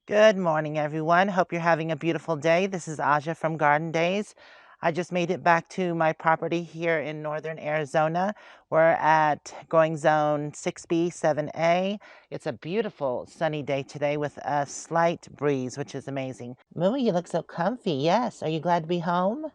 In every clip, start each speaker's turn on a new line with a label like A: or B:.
A: Good morning, everyone. Hope you're having a beautiful day. This is Aja from Garden Days. I just made it back to my property here in northern Arizona. We're at growing zone 6B, 7A. It's a beautiful sunny day today with a slight breeze, which is amazing. Moo, you look so comfy. Yes. Are you glad to be home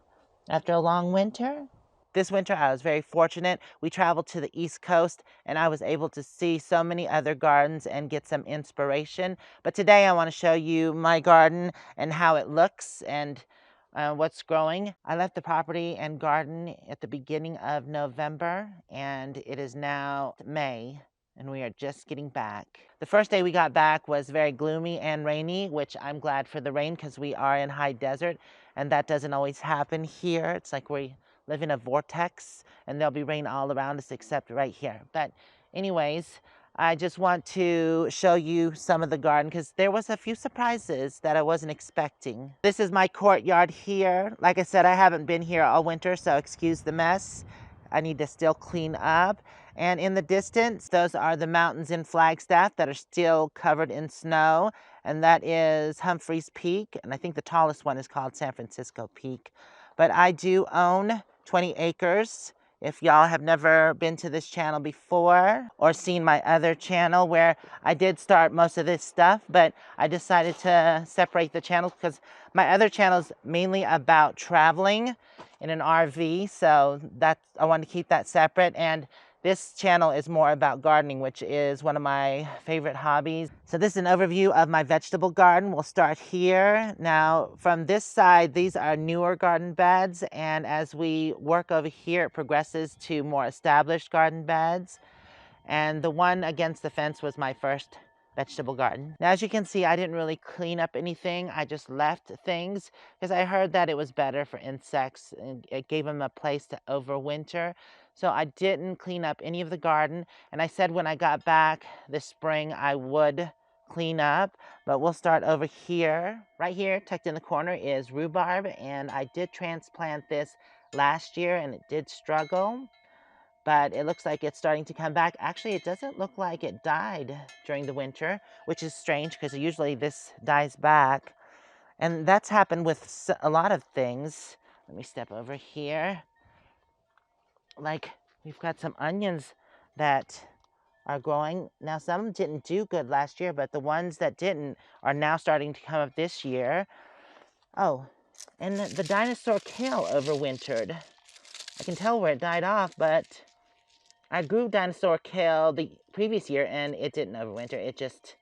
A: after a long winter? This winter, I was very fortunate. We traveled to the East Coast and I was able to see so many other gardens and get some inspiration. But today I want to show you my garden and how it looks and what's growing. I left the property and garden at the beginning of November and it is now May and we are just getting back. The first day we got back was very gloomy and rainy, which I'm glad for the rain because we are in high desert and that doesn't always happen here. It's like we live in a vortex and there'll be rain all around us except right here. But anyways, I just want to show you some of the garden because there was a few surprises that I wasn't expecting. This is my courtyard here. Like I said, I haven't been here all winter, so excuse the mess. I need to still clean up. And in the distance, those are the mountains in Flagstaff that are still covered in snow. And that is Humphreys Peak. And I think the tallest one is called San Francisco Peak. But I do own 20 acres. If y'all have never been to this channel before or seen my other channel where I did start most of this stuff, but I decided to separate the channels because my other channel is mainly about traveling in an RV. So I wanted to keep that separate. And this channel is more about gardening, which is one of my favorite hobbies. So this is an overview of my vegetable garden. We'll start here. Now, from this side, these are newer garden beds. And as we work over here, it progresses to more established garden beds. And the one against the fence was my first vegetable garden. Now, as you can see, I didn't really clean up anything. I just left things because I heard that it was better for insects and it gave them a place to overwinter. So I didn't clean up any of the garden. And I said when I got back this spring, I would clean up, but we'll start over here. Right here, tucked in the corner, is rhubarb. And I did transplant this last year and it did struggle, but it looks like it's starting to come back. Actually, it doesn't look like it died during the winter, which is strange because usually this dies back. And that's happened with a lot of things. Let me step over here. Like, we've got some onions that are growing. Now, some didn't do good last year, but the ones that didn't are now starting to come up this year. Oh, and the dinosaur kale overwintered. I can tell where it died off, but I grew dinosaur kale the previous year and it didn't overwinter. It just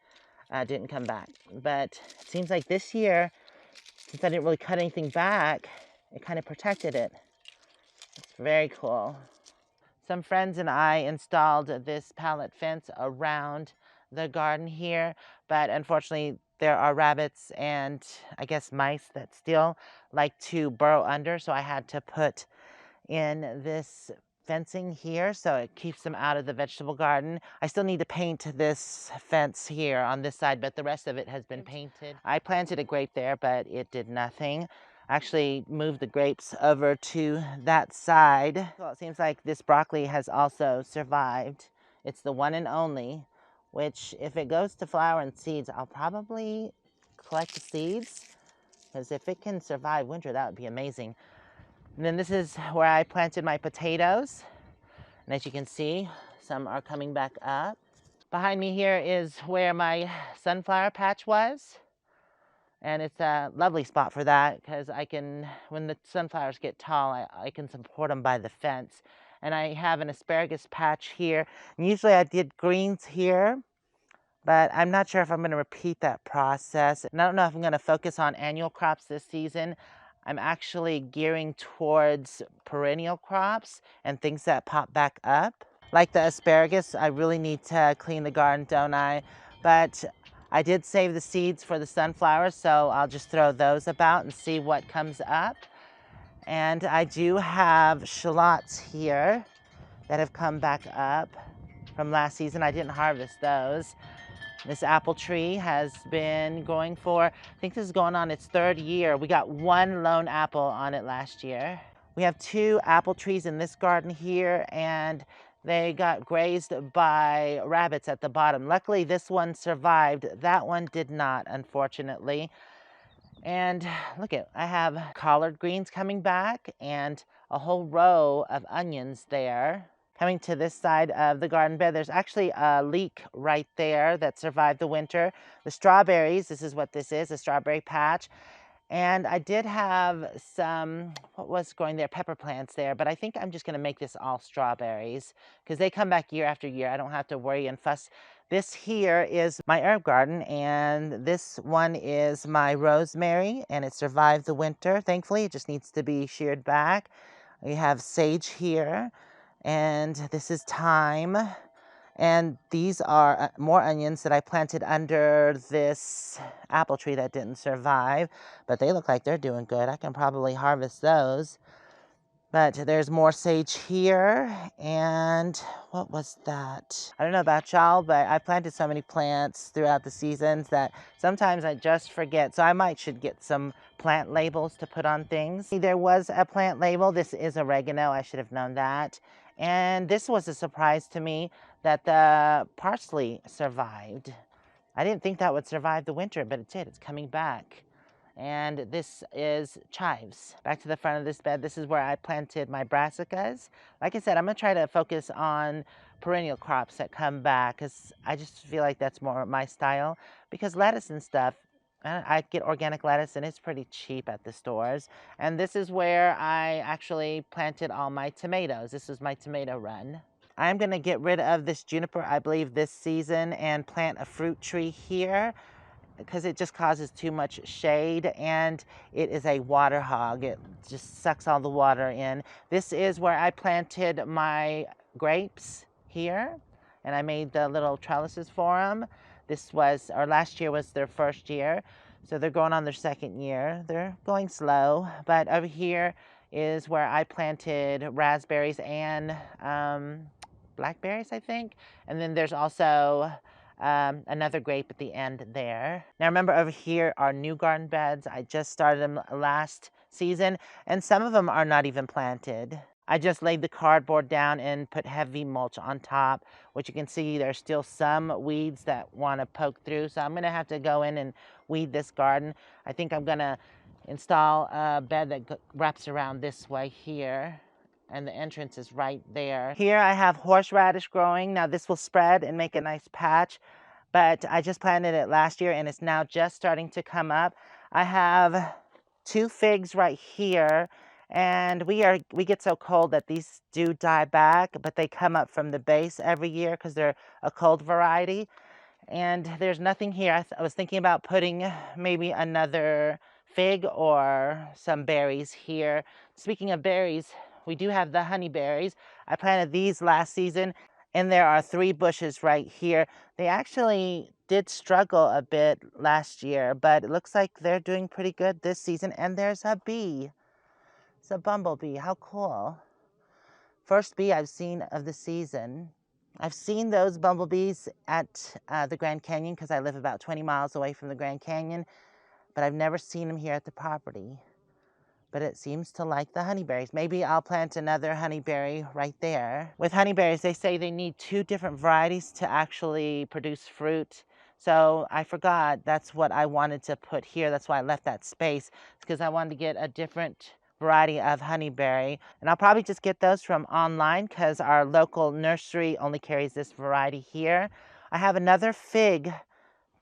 A: didn't come back. But it seems like this year, since I didn't really cut anything back, it kind of protected it. It's very cool. Some friends and I installed this pallet fence around the garden here, but unfortunately there are rabbits and I guess mice that still like to burrow under, so I had to put in this fencing here so it keeps them out of the vegetable garden. I still need to paint this fence here on this side, but the rest of it has been painted. I planted a grape there, but it did nothing. I actually moved the grapes over to that side. Well, it seems like this broccoli has also survived. It's the one and only, which if it goes to flower and seeds, I'll probably collect the seeds, because if it can survive winter, that would be amazing. And then this is where I planted my potatoes. And as you can see, some are coming back up. Behind me here is where my sunflower patch was. And it's a lovely spot for that because I can, when the sunflowers get tall, I can support them by the fence. And I have an asparagus patch here. And usually I did greens here, but I'm not sure if I'm going to repeat that process. And I don't know if I'm going to focus on annual crops this season. I'm actually gearing towards perennial crops and things that pop back up. Like the asparagus, I really need to clean the garden, don't I? But I did save the seeds for the sunflowers, so I'll just throw those about and see what comes up. And I do have shallots here that have come back up from last season. I didn't harvest those. This apple tree has been growing for, I think this is going on its third year. We got one lone apple on it last year. We have 2 apple trees in this garden here, and They got grazed by rabbits at the bottom. Luckily, this one survived. That one did not, unfortunately. And look I have collard greens coming back and a whole row of onions there. Coming to this side of the garden bed, there's actually a leek right there that survived the winter. The strawberries, this is what this is, a strawberry patch. And I did have some, what was growing there, pepper plants there, but I think I'm just gonna make this all strawberries because they come back year after year. I don't have to worry and fuss. This here is my herb garden, and this one is my rosemary, and it survived the winter. Thankfully, it just needs to be sheared back. We have sage here, and this is thyme. And these are more onions that I planted under this apple tree that didn't survive, but they look like they're doing good. I can probably harvest those. But there's more sage here, and what was that? I don't know about y'all, but I planted so many plants throughout the seasons that sometimes I just forget. So I should get some plant labels to put on things. There was a plant label. This is oregano. I should have known that. And this was a surprise to me that the parsley survived. I didn't think that would survive the winter, but it did. It's coming back. And this is chives. Back to the front of this bed, this is where I planted my brassicas. Like I said, I'm gonna try to focus on perennial crops that come back because I just feel like that's more my style. Because lettuce and stuff, I get organic lettuce and it's pretty cheap at the stores. And this is where I actually planted all my tomatoes. This is my tomato run. I'm gonna get rid of this juniper, I believe, this season and plant a fruit tree here, because it just causes too much shade and it is a water hog. It just sucks all the water in. This is where I planted my grapes here, and I made the little trellises for them. Last year was their first year, so they're going on their second year. They're going slow, but over here is where I planted raspberries and blackberries, I think. And then there's also another grape at the end there. Now remember, over here are new garden beds. I just started them last season, and some of them are not even planted. I just laid the cardboard down and put heavy mulch on top, which you can see there's still some weeds that want to poke through, so I'm gonna have to go in and weed this garden. I think I'm gonna install a bed that wraps around this way here, and the entrance is right there. Here I have horseradish growing. Now this will spread and make a nice patch, but I just planted it last year and it's now just starting to come up. I have 2 figs right here, and we get so cold that these do die back, but they come up from the base every year because they're a cold variety. And there's nothing here. I was thinking about putting maybe another fig or some berries here. Speaking of berries, we do have the honeyberries. I planted these last season, and there are 3 bushes right here. They actually did struggle a bit last year, but it looks like they're doing pretty good this season. And there's a bee. It's a bumblebee. How cool. First bee I've seen of the season. I've seen those bumblebees at the Grand Canyon because I live about 20 miles away from the Grand Canyon, but I've never seen them here at the property. But it seems to like the honeyberries. Maybe I'll plant another honeyberry right there. With honeyberries, they say they need 2 different varieties to actually produce fruit. So I forgot that's what I wanted to put here. That's why I left that space, because I wanted to get a different variety of honeyberry. And I'll probably just get those from online because our local nursery only carries this variety here. I have another fig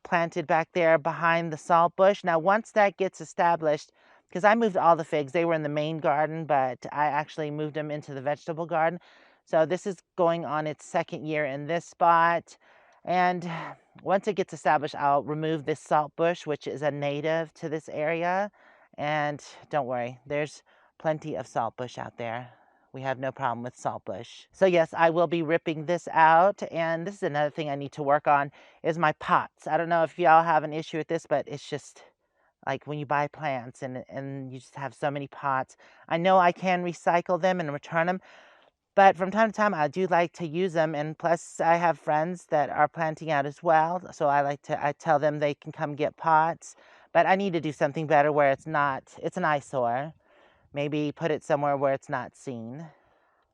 A: planted back there behind the salt bush. Now once that gets established, because I moved all the figs, they were in the main garden, but I actually moved them into the vegetable garden. So this is going on its 2nd year in this spot. And once it gets established, I'll remove this salt bush, which is a native to this area. And don't worry, there's plenty of salt bush out there. We have no problem with salt bush. So yes, I will be ripping this out. And this is another thing I need to work on is my pots. I don't know if y'all have an issue with this, but it's just like when you buy plants and you just have so many pots. I know I can recycle them and return them, but from time to time I do like to use them. And plus I have friends that are planting out as well, so I tell them they can come get pots. But I need to do something better where it's an eyesore. Maybe put it somewhere where it's not seen.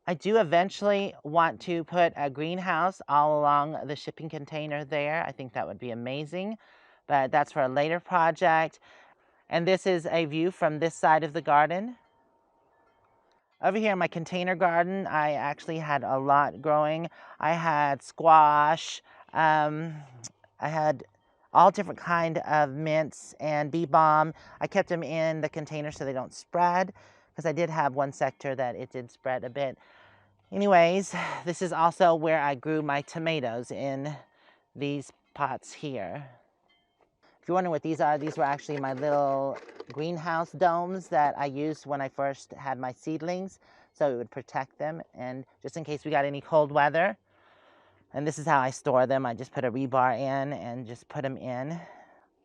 A: I do eventually want to put a greenhouse all along the shipping container there. I think that would be amazing, but that's for a later project. And this is a view from this side of the garden. Over here in my container garden, I actually had a lot growing. I had squash, I had all different kind of mints and bee balm. I kept them in the container so they don't spread, because I did have one sector that it did spread a bit. Anyways, this is also where I grew my tomatoes, in these pots here. If you're wondering what these are, these were actually my little greenhouse domes that I used when I first had my seedlings, so it would protect them, and just in case we got any cold weather. And this is how I store them. I just put a rebar in and just put them in.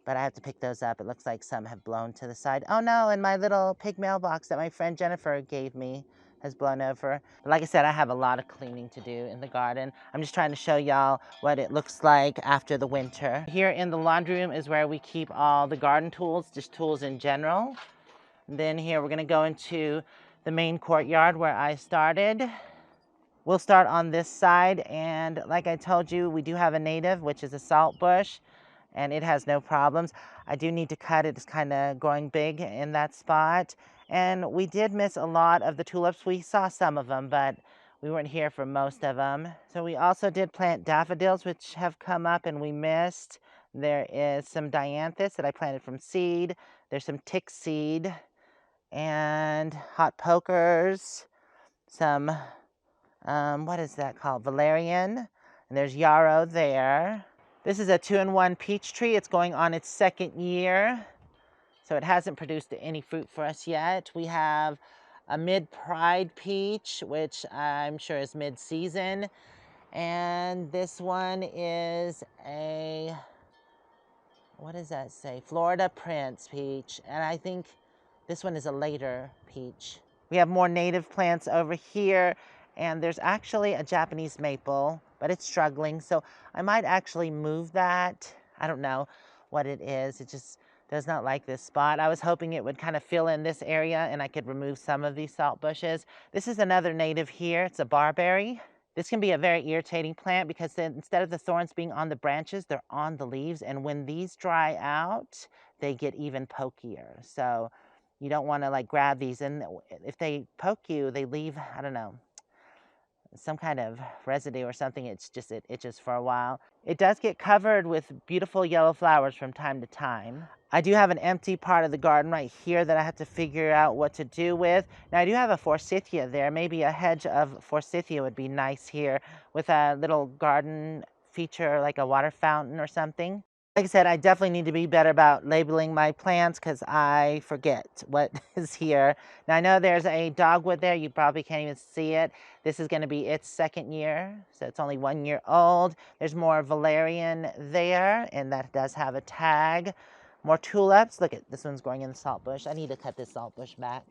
A: But I have to pick those up. It looks like some have blown to the side. Oh no, and my little pig mailbox that my friend Jennifer gave me has blown over. But like I said, I have a lot of cleaning to do in the garden. I'm just trying to show y'all what it looks like after the winter. Here in the laundry room is where we keep all the garden tools, just tools in general. And then here we're gonna go into the main courtyard where I started. We'll start on this side, and like I told you, we do have a native, which is a salt bush, and it has no problems. I do need to cut it. It's kind of growing big in that spot. And we did miss a lot of the tulips. We saw some of them, but we weren't here for most of them. So we also did plant daffodils, which have come up and we missed. There is some dianthus that I planted from seed. There's some tick seed and hot pokers, some, what is that called? Valerian. And there's yarrow there. This is a 2-in-1 peach tree. It's going on its 2nd year, so it hasn't produced any fruit for us yet. We have a mid-pride peach, which I'm sure is mid-season. And this one is a, what does that say? Florida Prince peach. And I think this one is a later peach. We have more native plants over here, and there's actually a Japanese maple, but it's struggling, so I might actually move that. I don't know what it is. It just does not like this spot. I was hoping it would kind of fill in this area and I could remove some of these salt bushes. This is another native here. It's a barberry. This can be a very irritating plant because then instead of the thorns being on the branches, they're on the leaves, and when these dry out, they get even pokier. So you don't want to like grab these, and if they poke you, they leave, I don't know, some kind of residue or something. It itches for a while. It does get covered with beautiful yellow flowers from time to time. I do have an empty part of the garden right here that I have to figure out what to do with. Now I do have a forsythia there. Maybe a hedge of forsythia would be nice here with a little garden feature like a water fountain or something. Like I said, I definitely need to be better about labeling my plants because I forget what is here. Now I know there's a dogwood there. You probably can't even see it. This is going to be its 2nd year, so it's only 1 year old. There's more valerian there, and that does have a tag. More tulips. Look at this one's growing in the salt bush. I need to cut this salt bush back.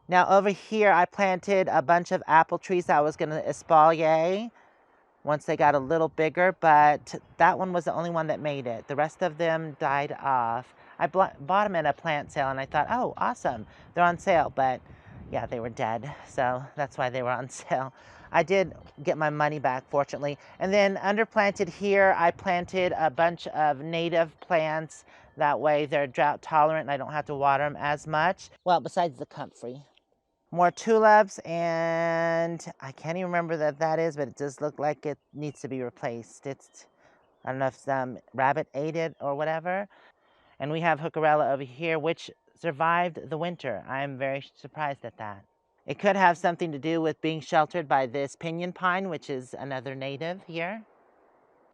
A: Now over here, I planted a bunch of apple trees that I was going to espalier once they got a little bigger, but that one was the only one that made it. The rest of them died off. I bought them at a plant sale, and I thought, oh, awesome, they're on sale, but yeah, they were dead, so that's why they were on sale. I did get my money back, fortunately. And then underplanted here, I planted a bunch of native plants. That way they're drought tolerant and I don't have to water them as much. Well, besides the comfrey. More tulips, and I can't even remember that is, but it does look like it needs to be replaced. I don't know if some rabbit ate it or whatever. And we have hookerella over here, which survived the winter. I'm very surprised at that. It could have something to do with being sheltered by this pinyon pine, which is another native here.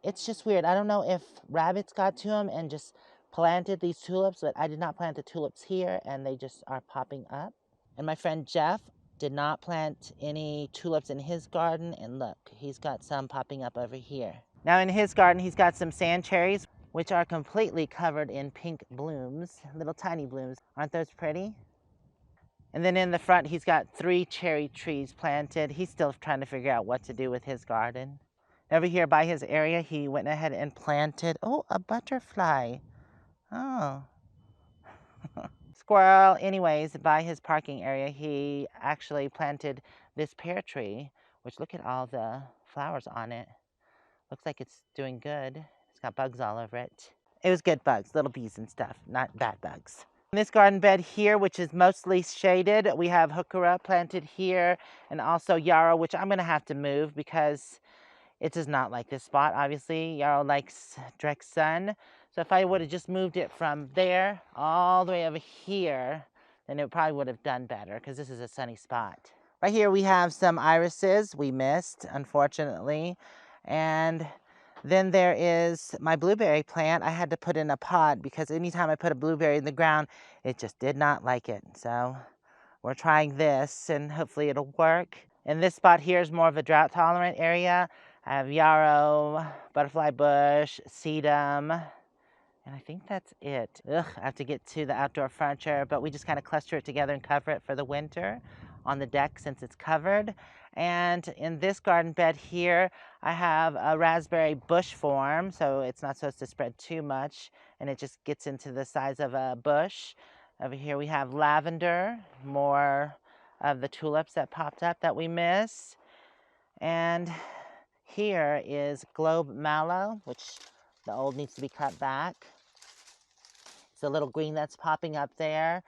A: It's just weird. I don't know if rabbits got to them and just planted these tulips, but I did not plant the tulips here, and they just are popping up. And my friend Jeff did not plant any tulips in his garden, and look, he's got some popping up over here. Now in his garden, he's got some sand cherries, which are completely covered in pink blooms, little tiny blooms. Aren't those pretty? And then in the front, he's got 3 cherry trees planted. He's still trying to figure out what to do with his garden. Over here by his area, he went ahead and planted, oh, a butterfly. Oh. Squirrel. Anyways, by his parking area, he actually planted this pear tree, which look at all the flowers on it. Looks like it's doing good. It's got bugs all over it. It was good bugs, little bees and stuff, not bad bugs. In this garden bed here, which is mostly shaded, we have heuchera planted here and also yarrow, which I'm going to have to move because it does not like this spot. Obviously, yarrow likes direct sun. So if I would have just moved it from there all the way over here, then it probably would have done better because this is a sunny spot. Right here we have some irises we missed, unfortunately. And then there is my blueberry plant. I had to put in a pot because anytime I put a blueberry in the ground, it just did not like it. So we're trying this and hopefully it'll work. And this spot here is more of a drought tolerant area. I have yarrow, butterfly bush, sedum, and I think that's it. Ugh, I have to get to the outdoor furniture, but we just kind of cluster it together and cover it for the winter on the deck since it's covered. And in this garden bed here, I have a raspberry bush form, so it's not supposed to spread too much, and it just gets into the size of a bush. Over here we have lavender, more of the tulips that popped up that we missed. And here is globe mallow, which the old needs to be cut back. It's a little green that's popping up there,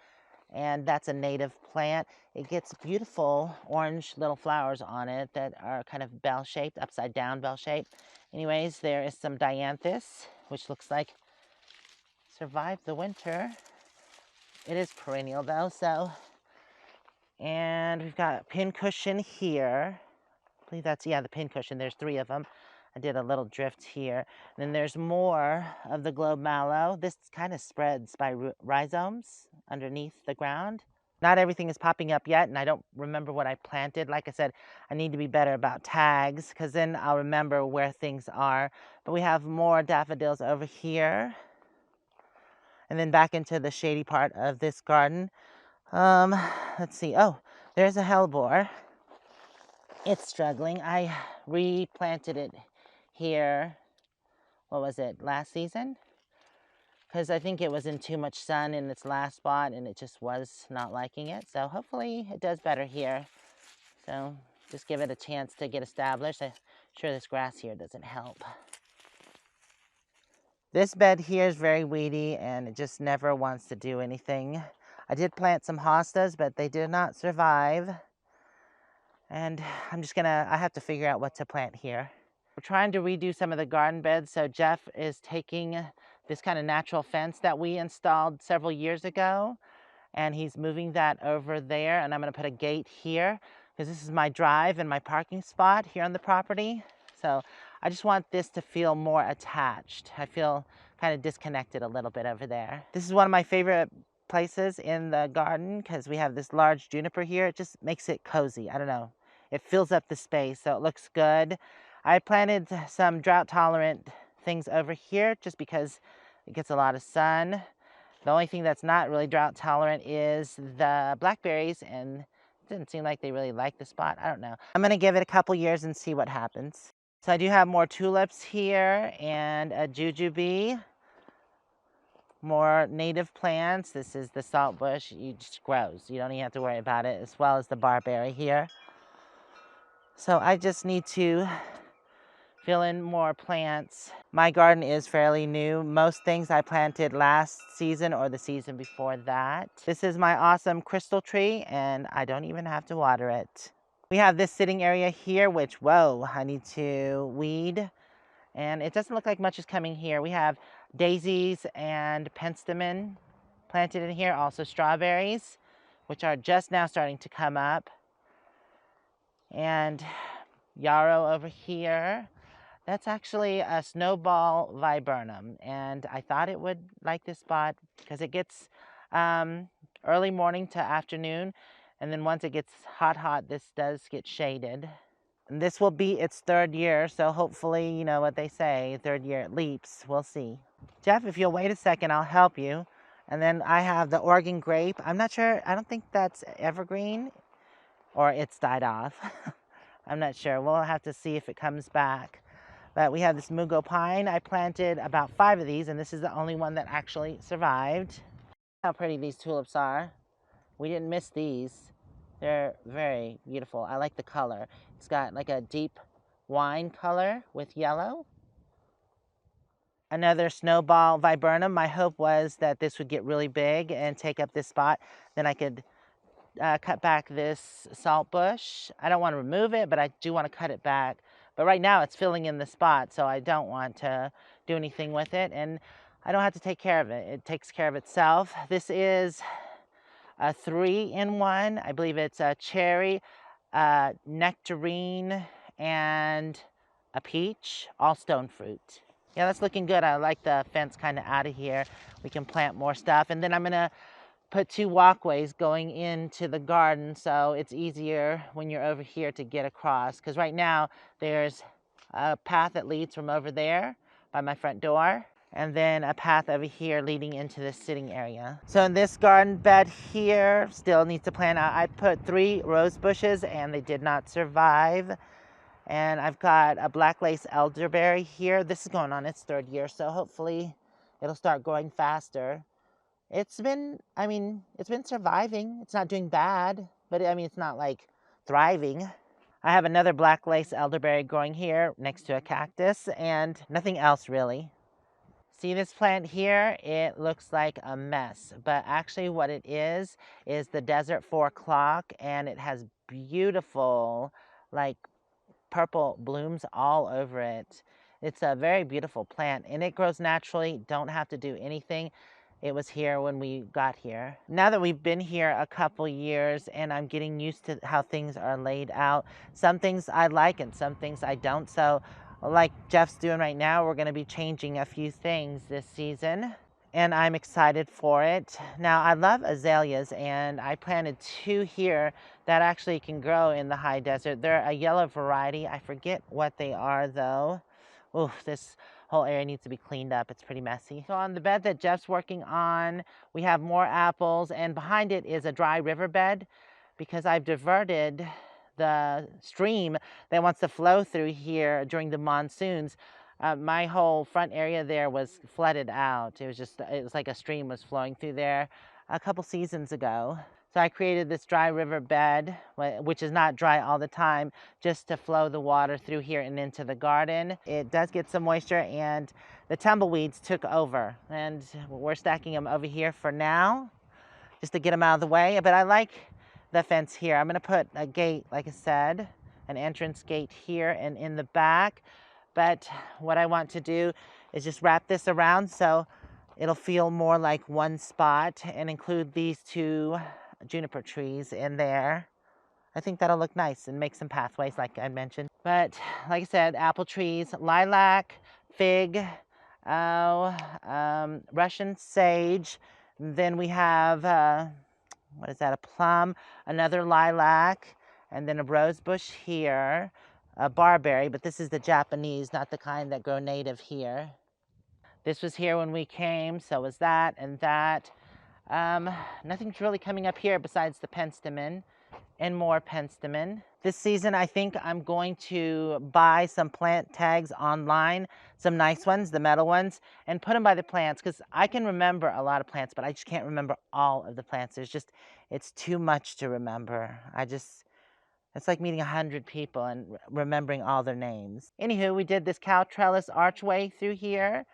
A: and that's a native plant. It gets beautiful orange little flowers on it that are kind of bell-shaped, upside down bell-shaped. Anyways, there is some dianthus, which looks like survived the winter. It is perennial though, so. And we've got a pincushion here. I believe that's, yeah, the pincushion. There's 3 of them. I did a little drift here. And then there's more of the globe mallow. This kind of spreads by rhizomes underneath the ground. Not everything is popping up yet, and I don't remember what I planted. Like I said, I need to be better about tags because then I'll remember where things are. But we have more daffodils over here. And then back into the shady part of this garden. Let's see. Oh, there's a hellebore. It's struggling. I replanted it here. What was it, last season? Because I think it was in too much sun in its last spot and it just was not liking it. So hopefully it does better here. So just give it a chance to get established. I'm sure this grass here doesn't help. This bed here is very weedy and it just never wants to do anything. I did plant some hostas, but they did not survive. And I have to figure out what to plant here. We're trying to redo some of the garden beds, so Jeff is taking this kind of natural fence that we installed several years ago, and he's moving that over there, and I'm going to put a gate here, because this is my drive and my parking spot here on the property. So I just want this to feel more attached. I feel kind of disconnected a little bit over there. This is one of my favorite places in the garden, because we have this large juniper here. It just makes it cozy. I don't know. It fills up the space, so it looks good. I planted some drought-tolerant things over here just because it gets a lot of sun. The only thing that's not really drought-tolerant is the blackberries, and it didn't seem like they really like the spot. I don't know. I'm going to give it a couple years and see what happens. So I do have more tulips here and a jujube. More native plants. This is the saltbush. It just grows. You don't even have to worry about it, as well as the barberry here. So I just need to fill in more plants. My garden is fairly new. Most things I planted last season or the season before that. This is my awesome crystal tree, and I don't even have to water it. We have this sitting area here, which, whoa, I need to weed. And it doesn't look like much is coming here. We have daisies and penstemon planted in here. Also strawberries, which are just now starting to come up. And yarrow over here. That's actually a snowball viburnum, and I thought it would like this spot because it gets early morning to afternoon, and then once it gets hot, this does get shaded. And this will be its 3rd year, so hopefully, you know what they say, 3rd year it leaps. We'll see. Jeff, if you'll wait a second, I'll help you. And then I have the Oregon grape. I'm not sure. I don't think that's evergreen. Or it's died off. I'm not sure. We'll have to see if it comes back. But we have this mugo pine. I planted about 5 of these, and this is the only one that actually survived. How pretty these tulips are. We didn't miss these. They're very beautiful. I like the color. It's got like a deep wine color with yellow. Another snowball viburnum. My hope was that this would get really big and take up this spot. Then I could cut back this salt bush. I don't want to remove it, but I do want to cut it back. But right now it's filling in the spot, so I don't want to do anything with it. And I don't have to take care of it. It takes care of itself. This is a 3-in-1. I believe it's a cherry, nectarine, and a peach, all stone fruit. Yeah, that's looking good. I like the fence kind of out of here. We can plant more stuff. And then I'm going to put 2 walkways going into the garden so it's easier when you're over here to get across. Because right now there's a path that leads from over there by my front door, and then a path over here leading into this sitting area. So in this garden bed here, still needs to plant out. I put 3 rose bushes and they did not survive. And I've got a black lace elderberry here. This is going on its 3rd year, so hopefully it'll start growing faster. It's been surviving. It's not doing bad, but it's not like thriving. I have another black lace elderberry growing here next to a cactus and nothing else really. See this plant here? It looks like a mess, but actually what it is the desert 4 o'clock, and it has beautiful like purple blooms all over it. It's a very beautiful plant and it grows naturally. Don't have to do anything. It was here when we got here. Now that we've been here a couple years and I'm getting used to how things are laid out, some things I like and some things I don't. So like Jeff's doing right now, we're going to be changing a few things this season and I'm excited for it. Now I love azaleas and I planted 2 here that actually can grow in the high desert. They're a yellow variety. I forget what they are though. Oof, this whole area needs to be cleaned up. It's pretty messy. So on the bed that Jeff's working on, we have more apples, and behind it is a dry riverbed because I've diverted the stream that wants to flow through here during the monsoons. My whole front area there was flooded out. It was like a stream was flowing through there a couple seasons ago. So I created this dry river bed, which is not dry all the time, just to flow the water through here and into the garden. It does get some moisture and the tumbleweeds took over, and we're stacking them over here for now, just to get them out of the way. But I like the fence here. I'm gonna put a gate, like I said, an entrance gate here and in the back. But what I want to do is just wrap this around so it'll feel more like one spot and include these 2 juniper trees in there. I think that'll look nice and make some pathways like I mentioned. But like I said, apple trees, lilac, fig, Russian sage. Then we have, what is that, a plum, another lilac, and then a rose bush here, a barberry, but this is the Japanese, not the kind that grow native here. This was here when we came, so was that and that. Nothing's really coming up here besides the penstemon and more penstemon. This season, I think I'm going to buy some plant tags online, some nice ones, the metal ones, and put them by the plants because I can remember a lot of plants, but I just can't remember all of the plants. It's too much to remember. It's like meeting 100 people and remembering all their names. Anywho, we did this cow trellis archway through here.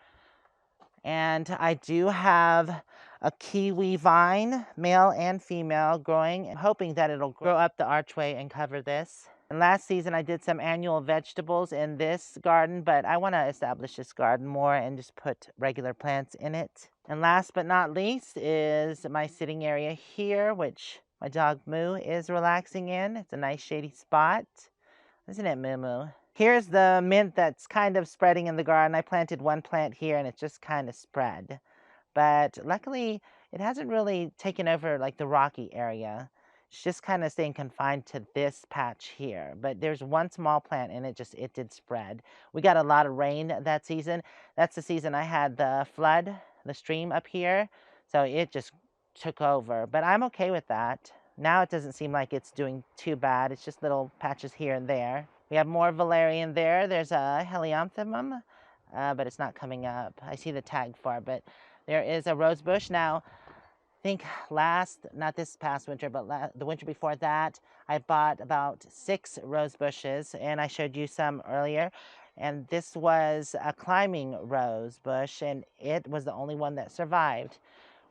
A: And I do have a kiwi vine, male and female, growing. I'm hoping that it'll grow up the archway and cover this. And last season I did some annual vegetables in this garden, but I want to establish this garden more and just put regular plants in it. And last but not least is my sitting area here, which my dog Moo is relaxing in. It's a nice shady spot. Isn't it, Moo Moo? Here's the mint that's kind of spreading in the garden. I planted 1 plant here and it just kind of spread. But luckily, it hasn't really taken over like the rocky area. It's just kind of staying confined to this patch here. But there's 1 small plant and it did spread. We got a lot of rain that season. That's the season I had the flood, the stream up here. So it just took over. But I'm okay with that. Now it doesn't seem like it's doing too bad. It's just little patches here and there. We have more valerian there. There's a helianthemum, but it's not coming up. I see the tag for it, but there is a rose bush. Now, think not this past winter, but the winter before that, I bought about 6 rose bushes, and I showed you some earlier. And this was a climbing rose bush, and it was the only one that survived.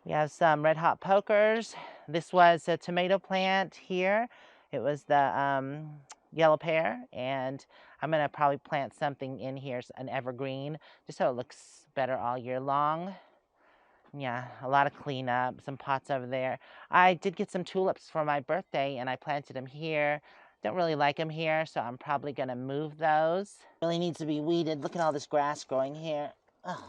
A: We have some red hot pokers. This was a tomato plant here. It was the yellow pear, and I'm gonna probably plant something in here, an evergreen, just so it looks better all year long. Yeah, a lot of cleanup, some pots over there. I did get some tulips for my birthday, and I planted them here. Don't really like them here, so I'm probably gonna move those. Really needs to be weeded. Look at all this grass growing here. Ugh.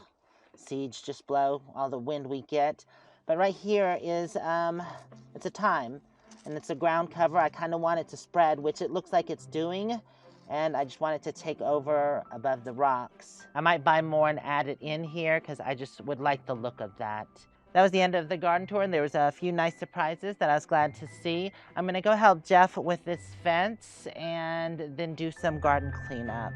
A: Seeds just blow all the wind we get. But right here is, it's a thyme, and it's a ground cover. I kind of want it to spread, which it looks like it's doing, and I just want it to take over above the rocks. I might buy more and add it in here because I just would like the look of that. That was the end of the garden tour, and there was a few nice surprises that I was glad to see. I'm gonna go help Jeff with this fence and then do some garden cleanup.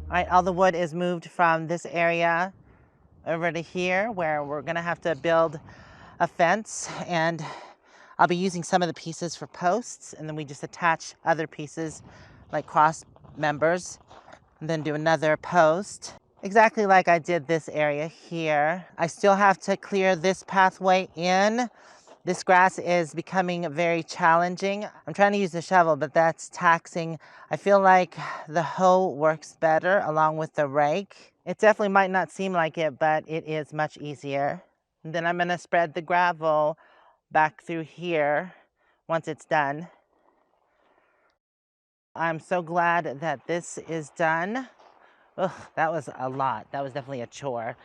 A: All right, all the wood is moved from this area over to here where we're gonna have to build a fence, and I'll be using some of the pieces for posts, and then we just attach other pieces like cross members and then do another post. Exactly like I did this area here. I still have to clear this pathway in. This grass is becoming very challenging. I'm trying to use the shovel, but that's taxing. I feel like the hoe works better along with the rake. It definitely might not seem like it, but it is much easier. And then I'm gonna spread the gravel back through here once it's done. I'm so glad that this is done. Ugh, that was a lot. That was definitely a chore.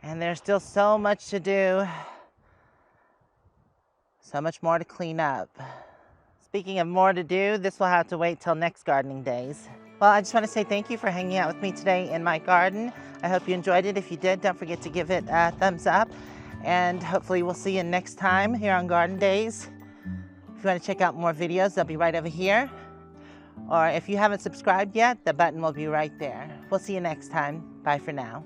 A: And there's still so much to do. So much more to clean up. Speaking of more to do, this will have to wait till next gardening days. Well, I just want to say thank you for hanging out with me today in my garden. I hope you enjoyed it. If you did, don't forget to give it a thumbs up. And hopefully we'll see you next time here on Garden Days. If you want to check out more videos, they'll be right over here. Or if you haven't subscribed yet, the button will be right there. We'll see you next time. Bye for now.